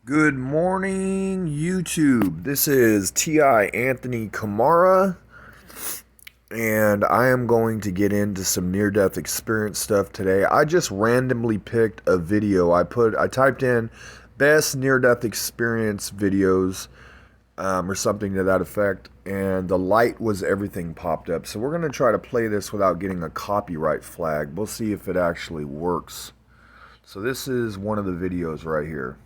Good morning, YouTube. This is T.I. Anthony Kamara, and I am going to get into some near-death experience stuff today. I just randomly picked a video. I typed in best near-death experience videos or something to that effect, and the light was everything popped up. So we're going to try to play this without getting a copyright flag. We'll see if it actually works. So this is one of the videos right here.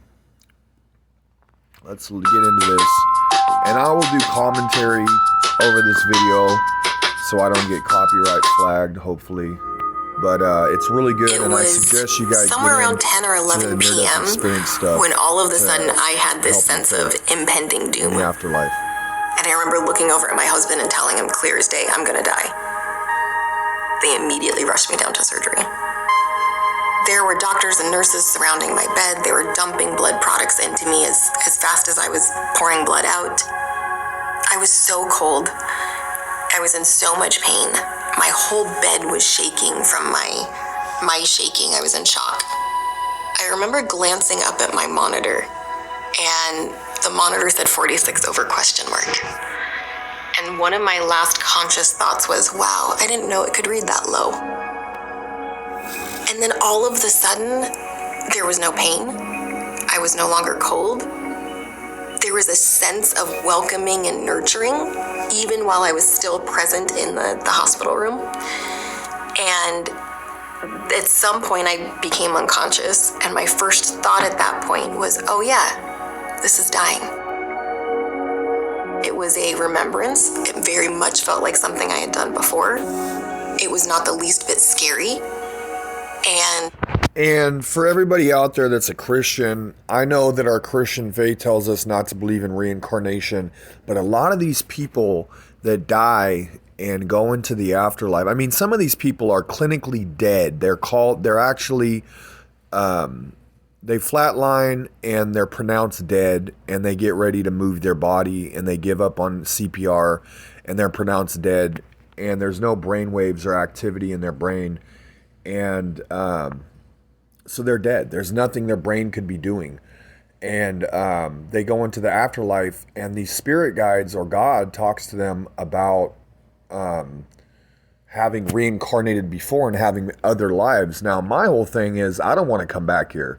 Let's get into this, and I will do commentary over this video so I don't get copyright flagged, hopefully. But it's really good, and I suggest you guys somewhere get around 10 or 11 p.m. when all of a sudden I had this sense of impending doom. In the afterlife. And I remember looking over at my husband and telling him clear as day, I'm gonna die. They immediately rushed me down to surgery. There were doctors and nurses surrounding my bed. They were dumping blood products into me as fast as I was pouring blood out. I was so cold. I was in so much pain. My whole bed was shaking from my shaking. I was in shock. I remember glancing up at my monitor, and the monitor said 46 over ? And one of my last conscious thoughts was, wow, I didn't know it could read that low. And then all of a sudden, there was no pain. I was no longer cold. There was a sense of welcoming and nurturing, even while I was still present in the hospital room. And at some point, I became unconscious, and my first thought at that point was, oh yeah, this is dying. It was a remembrance. It very much felt like something I had done before. It was not the least bit scary. And for everybody out there that's a Christian, I know that our Christian faith tells us not to believe in reincarnation, but a lot of these people that die and go into the afterlife, I mean, some of these people are clinically dead. They're actually, they flatline and they're pronounced dead, and they get ready to move their body and they give up on CPR and they're pronounced dead, and there's no brain waves or activity in their brain. And so they're dead. There's nothing their brain could be doing. And they go into the afterlife, and these spirit guides or God talks to them about having reincarnated before and having other lives. Now, my whole thing is I don't want to come back here.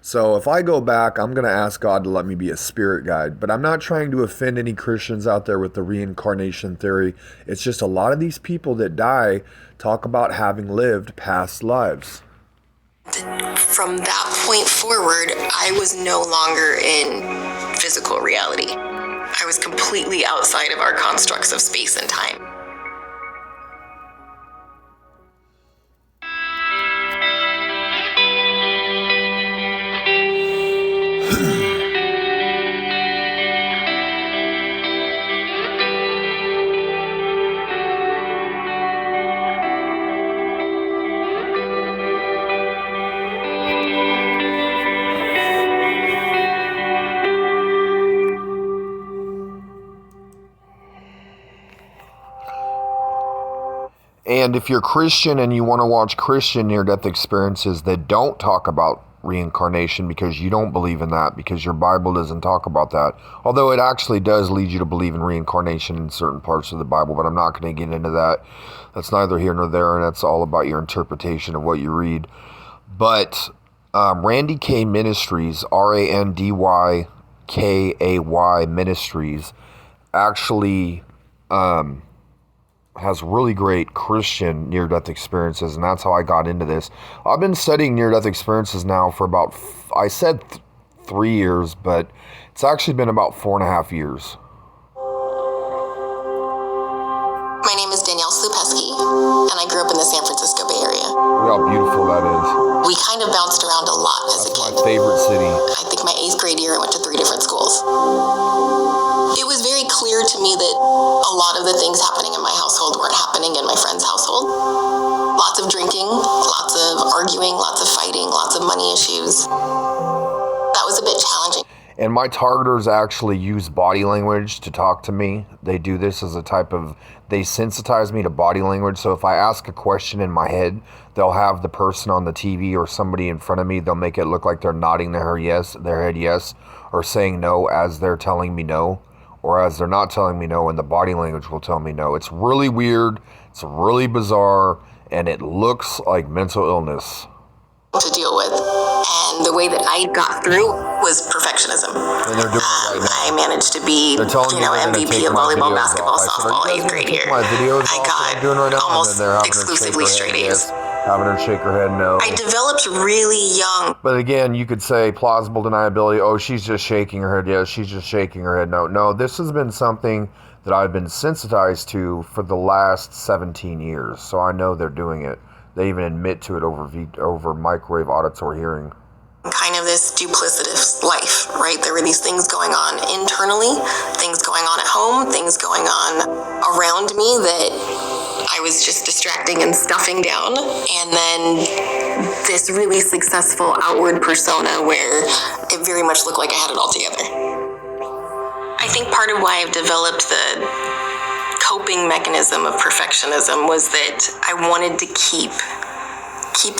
So if I go back, I'm going to ask God to let me be a spirit guide. But I'm not trying to offend any Christians out there with the reincarnation theory. It's just a lot of these people that die talk about having lived past lives. From that point forward, I was no longer in physical reality. I was completely outside of our constructs of space and time. And if you're Christian and you want to watch Christian near-death experiences that don't talk about reincarnation because you don't believe in that, because your Bible doesn't talk about that, although it actually does lead you to believe in reincarnation in certain parts of the Bible, but I'm not going to get into that. That's neither here nor there, and that's all about your interpretation of what you read. But Randy K Ministries, RANDYKAY Ministries, actually has really great Christian near-death experiences, and that's how I got into this. I've been studying near-death experiences now for about, I said 3 years, but it's actually been about 4.5 years. My name is Danielle Slupeski, and I grew up in the San Francisco Bay Area. Look how beautiful that is. We kind of bounced around a lot as a kid. That's my favorite city. I think my 8th grade year I went to 3 different schools. It was very clear to me that a lot of the things happening in my household weren't happening in my friend's household. Lots of drinking, lots of arguing, lots of fighting, lots of money issues. That was a bit challenging. And my targeters actually use body language to talk to me. They do this as a type of, they sensitize me to body language. So if I ask a question in my head, they'll have the person on the TV or somebody in front of me, they'll make it look like they're nodding their head yes, or saying no as they're telling me no, or as they're not telling me no, and the body language will tell me no. It's really weird, it's really bizarre, and it looks like mental illness to deal with. And the way that I got through was perfectionism. And they're doing it right now. I managed to be, MVP of volleyball, basketball, softball, 8th grade here. I got almost exclusively straight A's. Having her shake her head no. I developed really young. But again, you could say plausible deniability. Oh, she's just shaking her head yes. She's just shaking her head no. No, this has been something that I've been sensitized to for the last 17 years. So I know they're doing it. They even admit to it over microwave auditory hearing. Kind of this duplicitous life, right? There were these things going on internally, things going on at home, things going on around me that I was just distracting and stuffing down. And then this really successful outward persona where it very much looked like I had it all together. I think part of why I've developed the coping mechanism of perfectionism was that I wanted to keep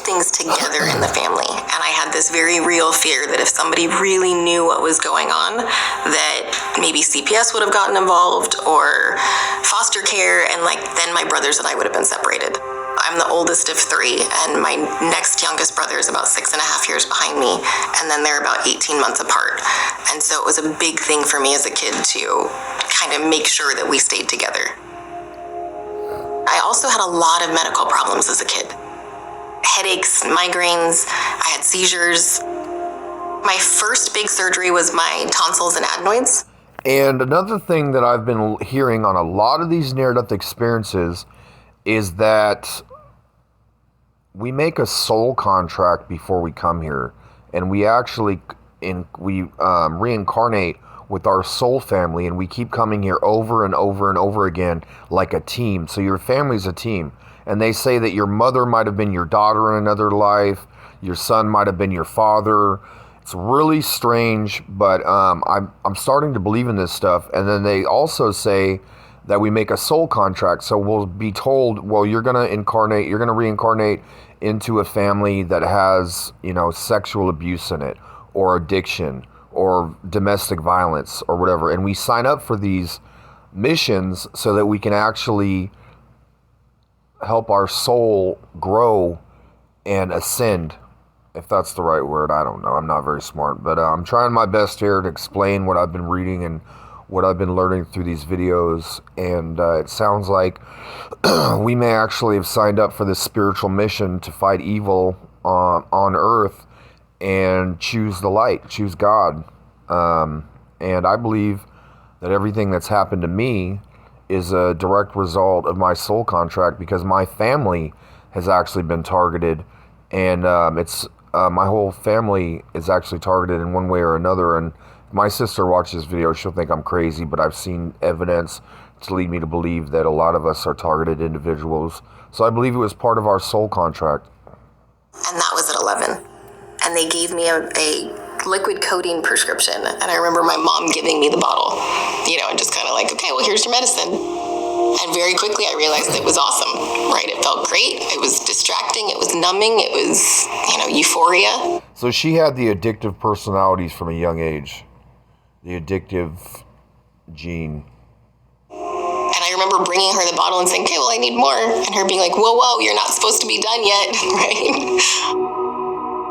things together in the family. And I had this very real fear that if somebody really knew what was going on, that maybe CPS would have gotten involved or foster care, and then my brothers and I would have been separated. I'm the oldest of 3, and my next youngest brother is about 6.5 years behind me, and then they're about 18 months apart. And so it was a big thing for me as a kid to kind of make sure that we stayed together. I also had a lot of medical problems as a kid. Headaches, migraines, I had seizures. My first big surgery was my tonsils and adenoids. And another thing that I've been hearing on a lot of these near-death experiences is that we make a soul contract before we come here, and we actually reincarnate with our soul family, and we keep coming here over and over and over again like a team. So your family's a team. And they say that your mother might have been your daughter in another life. Your son might have been your father. It's really strange, but I'm starting to believe in this stuff. And then they also say that we make a soul contract. So we'll be told, well, you're going to reincarnate into a family that has, sexual abuse in it, or addiction, or domestic violence, or whatever. And we sign up for these missions so that we can actually help our soul grow and ascend, if that's the right word. I don't know. I'm not very smart, but I'm trying my best here to explain what I've been reading and what I've been learning through these videos. And it sounds like we may actually have signed up for this spiritual mission to fight evil on earth and choose the light, choose God. And I believe that everything that's happened to me is a direct result of my soul contract, because my family has actually been targeted, and my whole family is actually targeted in one way or another. And if my sister watches this video, she'll think I'm crazy, but I've seen evidence to lead me to believe that a lot of us are targeted individuals. So I believe it was part of our soul contract. And that was at 11. And they gave me a liquid codeine prescription, and I remember my mom giving me the bottle, and just kind of like, okay, well, here's your medicine. And very quickly I realized it was awesome, right? It felt great. It was distracting. It was numbing. It was, euphoria. So she had the addictive personalities from a young age, the addictive gene. And I remember bringing her the bottle and saying, okay, well, I need more. And her being like, whoa, you're not supposed to be done yet, right?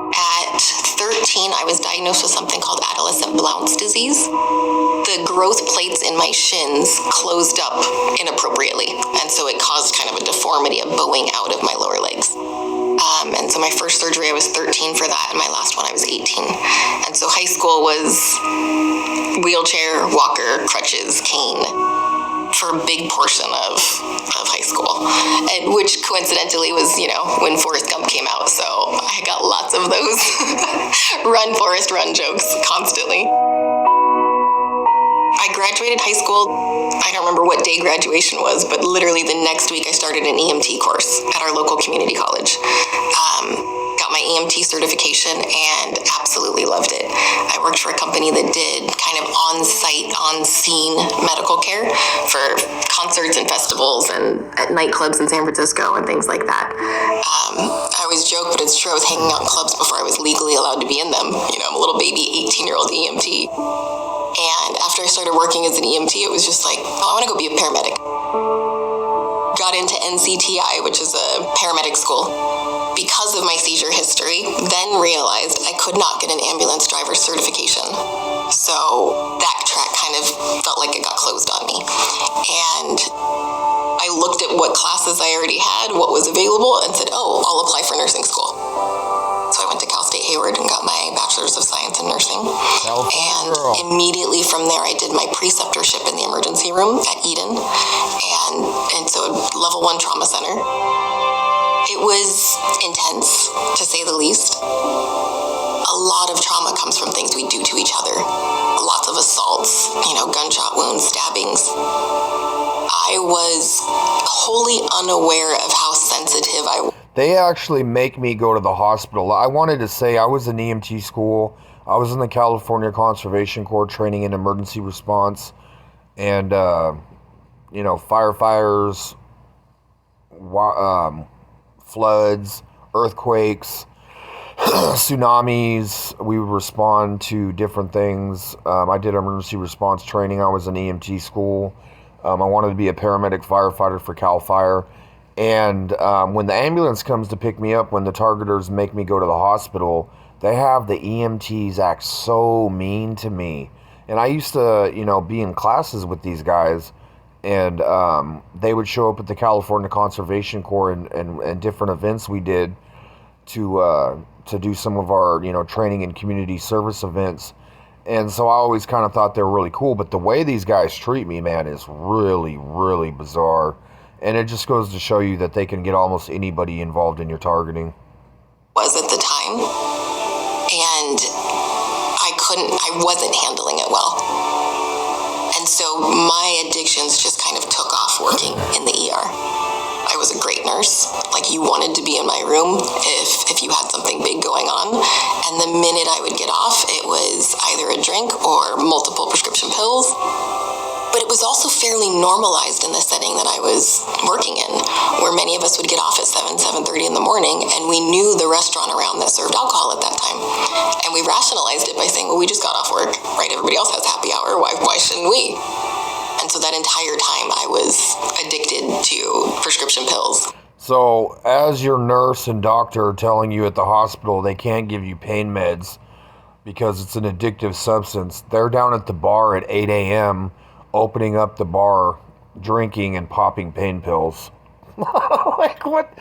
At 13, I was diagnosed with something called adolescent Blount's disease. The growth plates in my shins closed up inappropriately, and so it caused kind of a deformity, a bowing out of my lower legs. And so my first surgery, I was 13 for that, and my last one, I was 18. And so high school was wheelchair, walker, crutches, cane, for a big portion of high school, and which coincidentally was, when Forrest Gump came out. So I got lots of those run, Forrest, run jokes constantly. I graduated high school. I don't remember what day graduation was, but literally the next week I started an EMT course at our local community college. Got got my EMT certification and absolutely loved it. I worked for a company that did kind of on-site, on-scene medical care for concerts and festivals and at nightclubs in San Francisco and things like that. I always joke, but it's true, I was hanging out in clubs before I was legally allowed to be in them. You know, I'm a little baby 18-year-old EMT. And after I started working as an EMT, it was just like, oh, I want to go be a paramedic. Got into NCTI, which is a paramedic school, because of my seizure history, then realized I could not get an ambulance driver certification. So that track kind of felt like it got closed on me. And I looked at what classes I already had, what was available, and said, oh, I'll apply for nursing school. So I went to Cal State Hayward and got my Bachelor's of Science in Nursing. And immediately from there, I did my preceptorship in the emergency room at Eden. And so level 1 trauma center. It was intense, to say the least. A lot of trauma comes from things we do to each other. Lots of assaults, gunshot wounds, stabbings. I was wholly unaware of how sensitive I was. They actually make me go to the hospital. I wanted to say I was in EMT school. I was in the California Conservation Corps training in emergency response. And, firefighters, floods, earthquakes, tsunamis. We would respond to different things. I did emergency response training. I was in EMT school. I wanted to be a paramedic firefighter for CAL FIRE. And when the ambulance comes to pick me up, when the targeters make me go to the hospital, they have the EMTs act so mean to me. And I used to, be in classes with these guys, and they would show up at the California Conservation Corps and different events we did to do some of our, training and community service events. And so I always kind of thought they were really cool. But the way these guys treat me, man, is really, really bizarre. And it just goes to show you that they can get almost anybody involved in your targeting. Was at the time, and I wasn't handling it well. And so my addictions just kind of took off working in the ER. I was a great nurse. Like, you wanted to be in my room if you had something big going on. And the minute I would get off, it was either a drink or multiple prescription pills. But it was also fairly normalized in the setting that I was working in, where many of us would get off at 7:30 in the morning, and we knew the restaurant around that served alcohol at that time. And we rationalized it by saying, well, we just got off work, right? Everybody else has happy hour. Why shouldn't we? And so that entire time I was addicted to prescription pills. So as your nurse and doctor telling you at the hospital they can't give you pain meds because it's an addictive substance, they're down at the bar at 8 a.m., opening up the bar, drinking and popping pain pills. Like, what?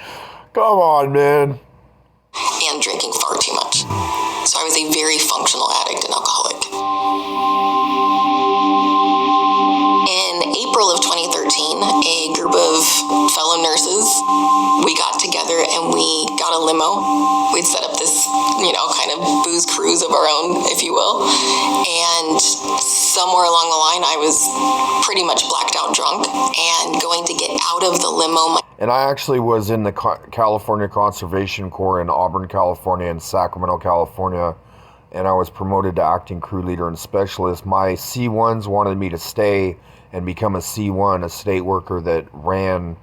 Come on, man. And drinking far too much. So I was a very functional addict and alcoholic. In April of 2013, a group of fellow nurses, we got together and we got a limo. We'd set up this, kind of booze cruise of our own, if you will. And somewhere along the line, I was pretty much blacked out drunk and going to get out of the limo. And I actually was in the California Conservation Corps in Auburn, California, and Sacramento, California. And I was promoted to acting crew leader and specialist. My C1s wanted me to stay and become a C1, a state worker that ran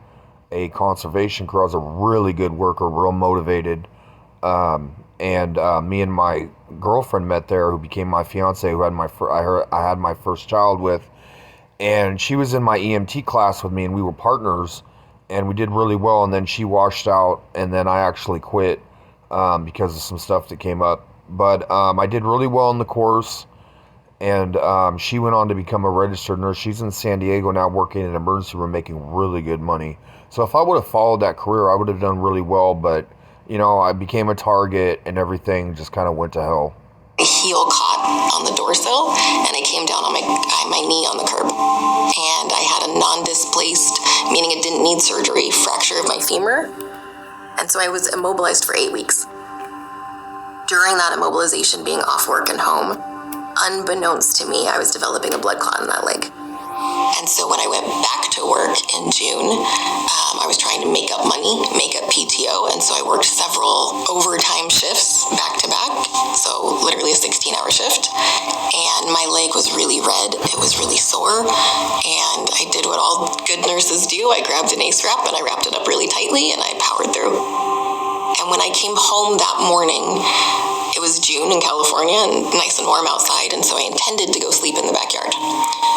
a conservation crew. I was a really good worker, real motivated. And me and my girlfriend met there, who became my fiance, who had I had my first child with. And she was in my EMT class with me, and we were partners, and we did really well. And then she washed out, and then I actually quit because of some stuff that came up. But I did really well in the course, and she went on to become a registered nurse. She's in San Diego now, working in an emergency room, making really good money. So if I would have followed that career, I would have done really well. But, I became a target, and everything just kind of went to hell. My heel caught on the door sill, and I came down on my knee on the curb. And I had a non-displaced, meaning it didn't need surgery, fracture of my femur. And so I was immobilized for 8 weeks. During that immobilization, being off work and home, unbeknownst to me, I was developing a blood clot in that leg. And so when I went back to work in June, I was trying to make up money, make up PTO, and so I worked several overtime shifts back to back, so literally a 16-hour shift, and my leg was really red, it was really sore, and I did what all good nurses do. I grabbed an ACE wrap and I wrapped it up really tightly and I powered through. And when I came home that morning, it was June in California and nice and warm outside, and so I intended to go sleep in the backyard.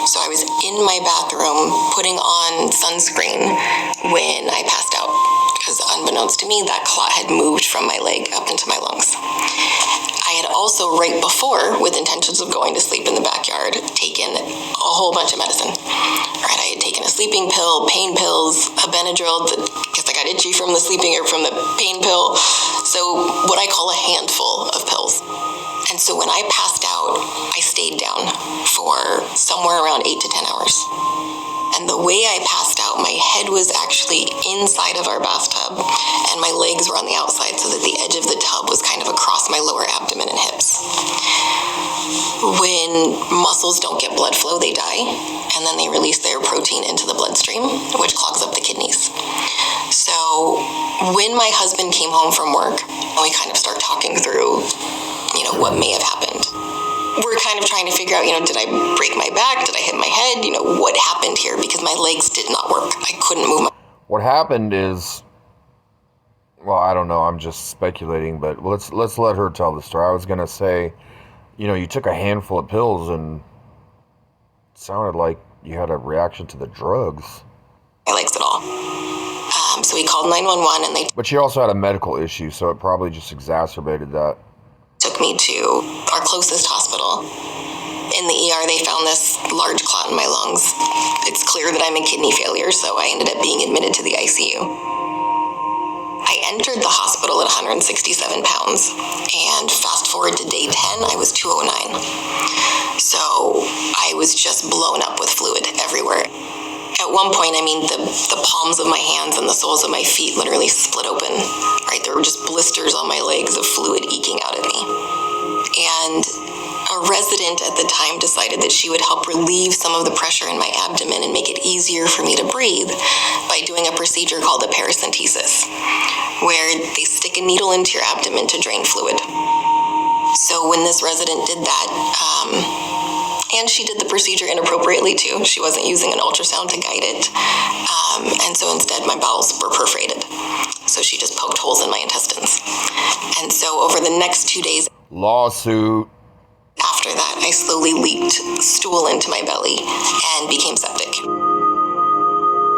So I was in my bathroom putting on sunscreen when I passed out, because unbeknownst to me, that clot had moved from my leg up into my lungs. I had also, right before, with intentions of going to sleep in the backyard, taken a whole bunch of medicine. Right, I had taken a sleeping pill, pain pills, a Benadryl, because I got itchy from the sleeping or from the pain pill. So what I call a handful of pills. And so when I passed out, I stayed down for somewhere around 8 to 10 hours. And the way I passed out, my head was actually inside of our bathtub and my legs were on the outside, so that the edge of the tub was kind of across my lower abdomen and hips. When muscles don't get blood flow, they die, and then they release their protein into the bloodstream, which clogs up the kidneys. So when my husband came home from work, we kind of start talking through, what may have happened. We're kind of trying to figure out, did I break my back? Did I hit my head? What happened here? Because my legs did not work. I couldn't move my... What happened is, well, I don't know. I'm just speculating, but let's let her tell the story. I was going to say, you took a handful of pills and it sounded like you had a reaction to the drugs. My legs at all. So we called 911 and they... But you also had a medical issue, so it probably just exacerbated that. Took me to our closest hospital. In the ER, they found this large clot in my lungs. It's clear that I'm in kidney failure, so I ended up being admitted to the ICU. I entered the hospital at 167 pounds, and fast forward to day 10, I was 209. So I was just blown up with fluid everywhere. At one point, the palms of my hands and the soles of my feet literally split open, right? There were just blisters on my legs of fluid eking out at me. And a resident at the time decided that she would help relieve some of the pressure in my abdomen and make it easier for me to breathe by doing a procedure called a paracentesis, where they stick a needle into your abdomen to drain fluid. So when this resident did that, and she did the procedure inappropriately too. She wasn't using an ultrasound to guide it. And so instead my bowels were perforated. So she just poked holes in my intestines. And so over the next 2 days... Lawsuit. After that, I slowly leaked stool into my belly and became septic.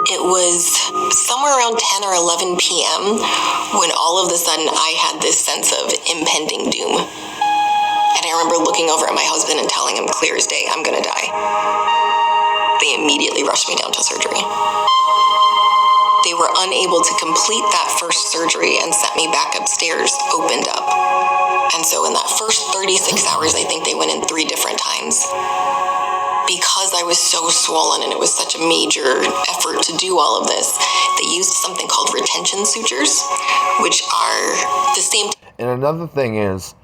It was somewhere around 10 or 11 p.m. when all of a sudden I had this sense of impending doom. And I remember looking over at my husband and telling him clear as day, I'm gonna die. They immediately rushed me down to surgery. They were unable to complete that first surgery and sent me back upstairs, opened up. And so in that first 36 hours, I think they went in 3 different times. Because I was so swollen and it was such a major effort to do all of this, they used something called retention sutures, which are the same... And another thing is,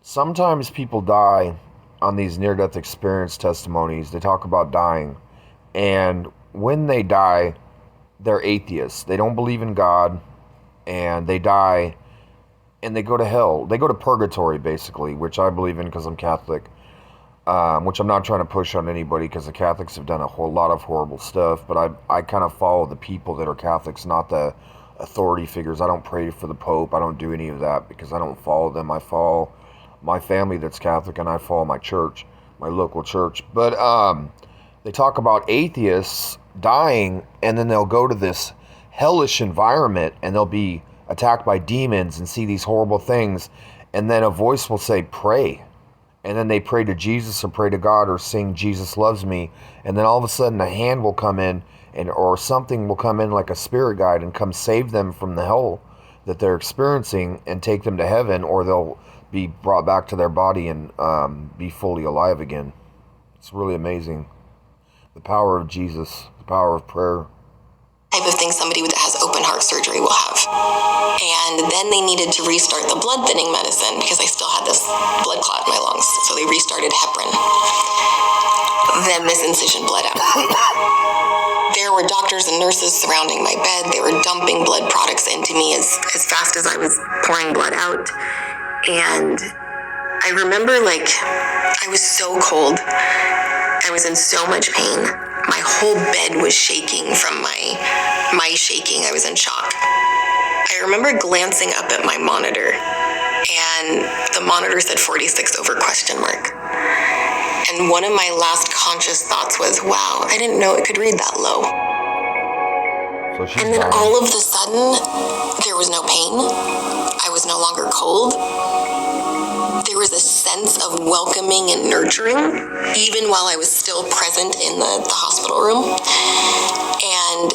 sometimes people die on these near-death experience testimonies. They talk about dying. And when they die, they're atheists. They don't believe in God. And they die. And they go to hell. They go to purgatory, basically, which I believe in because I'm Catholic. Which I'm not trying to push on anybody because the Catholics have done a whole lot of horrible stuff. But I kind of follow the people that are Catholics, not the authority figures. I don't pray for the Pope. I don't do any of that because I don't follow them. I follow my family that's Catholic, and I follow my church, my local church. But they talk about atheists dying, and then they'll go to this hellish environment, and they'll be attacked by demons and see these horrible things, and then a voice will say, pray. And then they pray to Jesus or pray to God or sing Jesus Loves Me, and then all of a sudden a hand will come in, or something will come in like a spirit guide and come save them from the hell that they're experiencing and take them to heaven, or they'll be brought back to their body and be fully alive again. It's really amazing. The power of Jesus, the power of prayer. Type of thing somebody that has open heart surgery will have. And then they needed to restart the blood thinning medicine because I still had this blood clot in my lungs. So they restarted heparin. Then this incision bled out. There were doctors and nurses surrounding my bed. They were dumping blood products into me as fast as I was pouring blood out. And I remember, I was so cold. I was in so much pain. My whole bed was shaking from my shaking. I was in shock. I remember glancing up at my monitor, and the monitor said 46 over ? And one of my last conscious thoughts was, wow, I didn't know it could read that low. And then all of a sudden, there was no pain. I was no longer cold. There was a sense of welcoming and nurturing, even while I was still present in the hospital room. And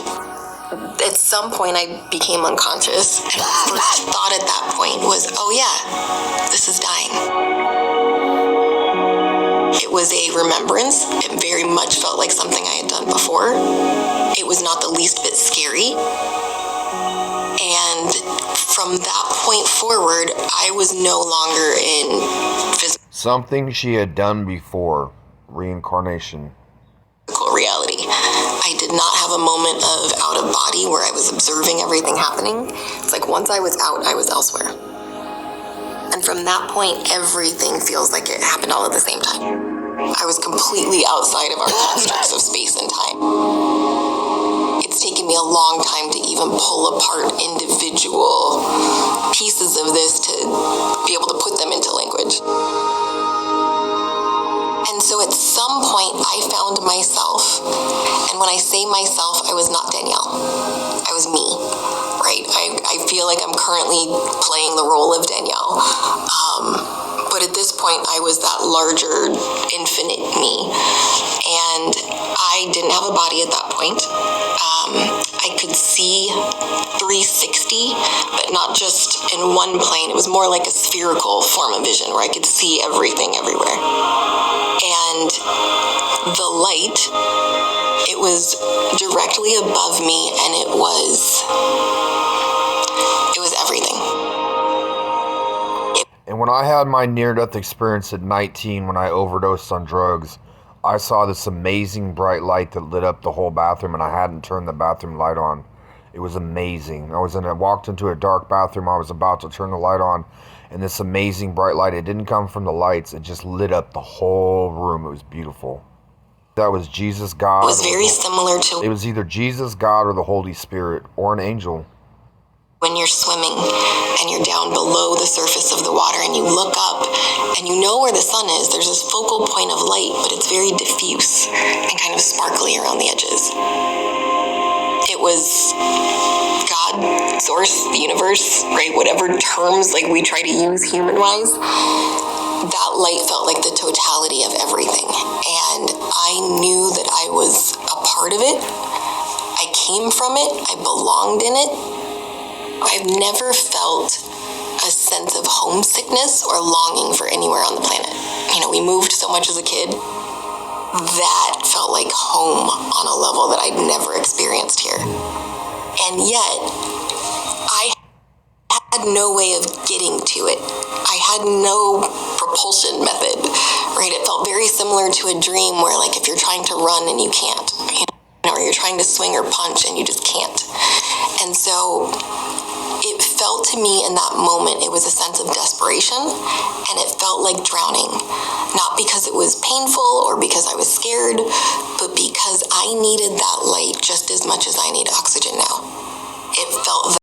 at some point, I became unconscious. And my first thought at that point was, oh yeah, this is dying. It was a remembrance. It very much felt like something I had done before. It was not the least bit scary. And from that point forward, I was no longer in physical Something she had done before. Reincarnation. reality. I did not have a moment of out of body where I was observing everything happening. It's like once I was out, I was elsewhere. And from that point, everything feels like it happened all at the same time. I was completely outside of our constructs of space and time. It's taken me a long time to even pull apart individual pieces of this to be able to put them into language. And so at some point, I found myself. And when I say myself, I was not Danielle. I was me, right? I feel like I'm currently playing the role of Danielle. But at this point, I was that larger, infinite me. And I didn't have a body at that point. I could see 360, but not just in one plane. It was more like a spherical form of vision where I could see everything everywhere. And the light, it was directly above me, and it was everything. And when I had my near-death experience at 19 when I overdosed on drugs, I saw this amazing bright light that lit up the whole bathroom, and I hadn't turned the bathroom light on. It was amazing. I walked into a dark bathroom. I was about to turn the light on, and this amazing bright light, it didn't come from the lights. It just lit up the whole room. It was beautiful. That was Jesus, God. It was very similar to... It was either Jesus, God, or the Holy Spirit, or an angel. When you're swimming and you're down below the surface of the water and you look up and you know where the sun is, there's this focal point of light, but it's very diffuse and kind of sparkly around the edges. It was God, source, the universe, right? Whatever terms we try to use human-wise, that light felt like the totality of everything. And I knew that I was a part of it. I came from it. I belonged in it. I've never felt a sense of homesickness or longing for anywhere on the planet. We moved so much as a kid. That felt like home on a level that I'd never experienced here. And yet, I had no way of getting to it. I had no propulsion method, right? It felt very similar to a dream where, if you're trying to run and you can't, or you're trying to swing or punch and you just can't. And so it felt to me in that moment, it was a sense of desperation, and it felt like drowning. Not because it was painful or because I was scared, but because I needed that light just as much as I need oxygen now. It felt